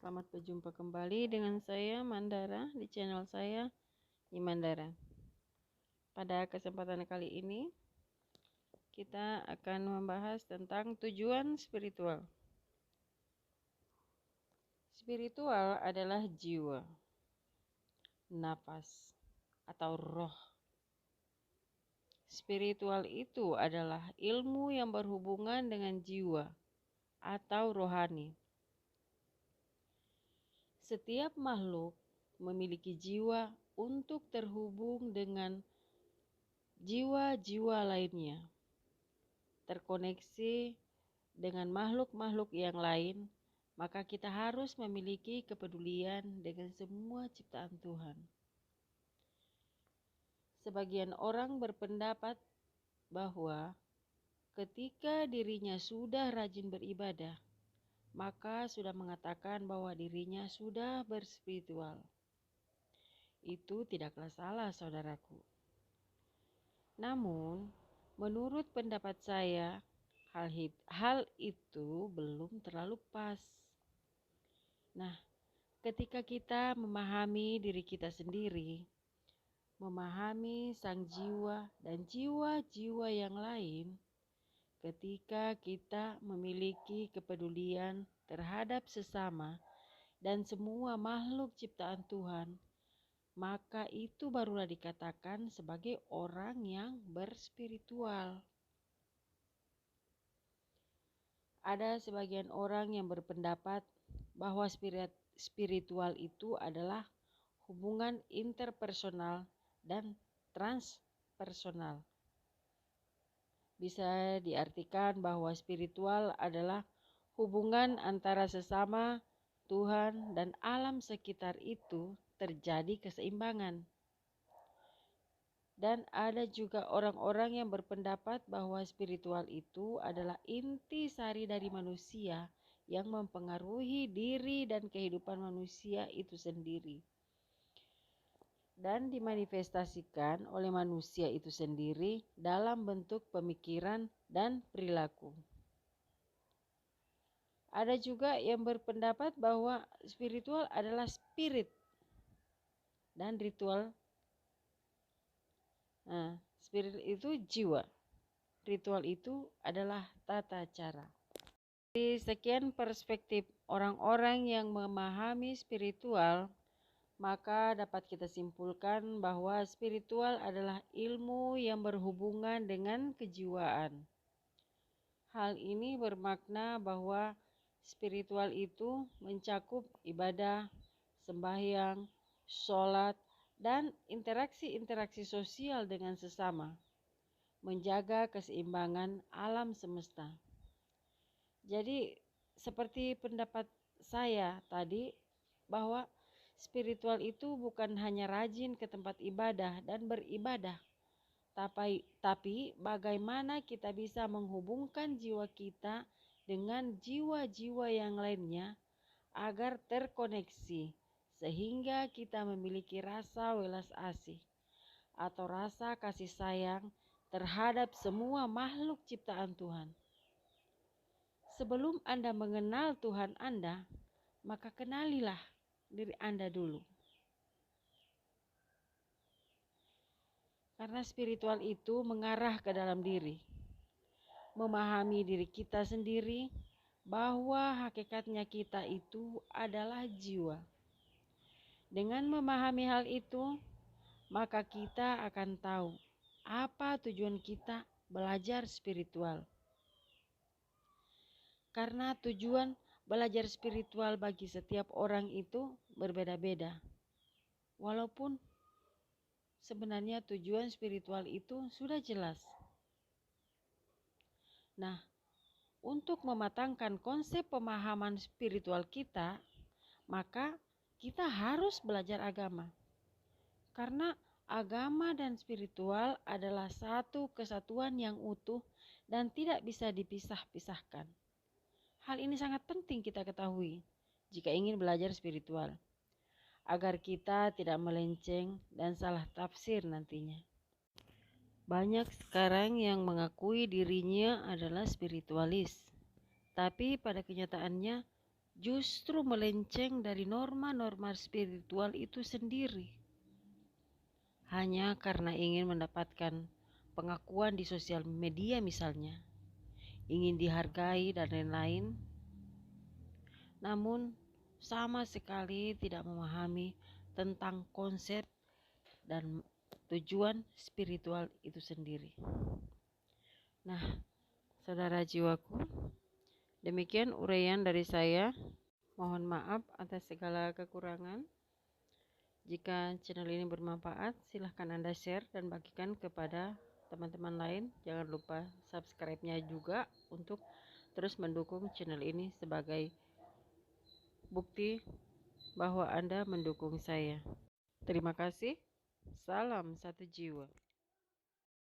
Selamat berjumpa kembali dengan saya Mandara di channel saya Mandara. Pada kesempatan kali ini kita akan membahas tentang tujuan spiritual. Spiritual adalah jiwa, napas, atau roh. Spiritual itu adalah ilmu yang berhubungan dengan jiwa atau rohani. Setiap makhluk memiliki jiwa untuk terhubung dengan jiwa-jiwa lainnya, terkoneksi dengan makhluk-makhluk yang lain, maka kita harus memiliki kepedulian dengan semua ciptaan Tuhan. Sebagian orang berpendapat bahwa ketika dirinya sudah rajin beribadah, maka sudah mengatakan bahwa dirinya sudah berspiritual. Itu tidaklah salah, saudaraku. Namun, menurut pendapat saya, hal itu belum terlalu pas. Nah, ketika kita memahami diri kita sendiri, memahami sang jiwa dan jiwa-jiwa yang lain, ketika kita memiliki kepedulian terhadap sesama dan semua makhluk ciptaan Tuhan, maka itu barulah dikatakan sebagai orang yang berspiritual. Ada sebagian orang yang berpendapat bahwa spiritual itu adalah hubungan interpersonal dan transpersonal. Bisa diartikan bahwa spiritual adalah hubungan antara sesama, Tuhan, dan alam sekitar itu terjadi keseimbangan. Dan ada juga orang-orang yang berpendapat bahwa spiritual itu adalah inti sari dari manusia yang mempengaruhi diri dan kehidupan manusia itu sendiri, dan dimanifestasikan oleh manusia itu sendiri dalam bentuk pemikiran dan perilaku. Ada juga yang berpendapat bahwa spiritual adalah spirit dan ritual. Spirit itu jiwa, ritual itu adalah tata cara. Dari sekian perspektif orang-orang yang memahami spiritual, maka dapat kita simpulkan bahwa spiritual adalah ilmu yang berhubungan dengan kejiwaan. Hal ini bermakna bahwa spiritual itu mencakup ibadah, sembahyang, sholat, dan interaksi-interaksi sosial dengan sesama, menjaga keseimbangan alam semesta. Jadi seperti pendapat saya tadi, bahwa spiritual itu bukan hanya rajin ke tempat ibadah dan beribadah, tapi bagaimana kita bisa menghubungkan jiwa kita dengan jiwa-jiwa yang lainnya agar terkoneksi, sehingga kita memiliki rasa welas asih atau rasa kasih sayang terhadap semua makhluk ciptaan Tuhan. Sebelum Anda mengenal Tuhan Anda, maka kenalilah diri Anda dulu. Karena spiritual itu mengarah ke dalam diri, memahami diri kita sendiri, bahwa hakikatnya kita itu adalah jiwa. Dengan memahami hal itu, maka kita akan tahu apa tujuan kita belajar spiritual. Karena tujuan belajar spiritual bagi setiap orang itu berbeda-beda. Walaupun sebenarnya tujuan spiritual itu sudah jelas. Nah, untuk mematangkan konsep pemahaman spiritual kita, maka kita harus belajar agama. Karena agama dan spiritual adalah satu kesatuan yang utuh dan tidak bisa dipisah-pisahkan. Hal ini sangat penting kita ketahui jika ingin belajar spiritual, agar kita tidak melenceng dan salah tafsir nantinya. Banyak sekarang yang mengakui dirinya adalah spiritualis, tapi pada kenyataannya justru melenceng dari norma-norma spiritual itu sendiri. Hanya karena ingin mendapatkan pengakuan di sosial media misalnya, ingin dihargai dan lain-lain, namun sama sekali tidak memahami tentang konsep dan tujuan spiritual itu sendiri. Nah, saudara jiwaku, demikian uraian dari saya. Mohon maaf atas segala kekurangan. Jika channel ini bermanfaat, silahkan Anda share dan bagikan kepada teman-teman lain. Jangan lupa subscribe-nya juga untuk terus mendukung channel ini sebagai bukti bahwa Anda mendukung saya. Terima kasih. Salam satu jiwa.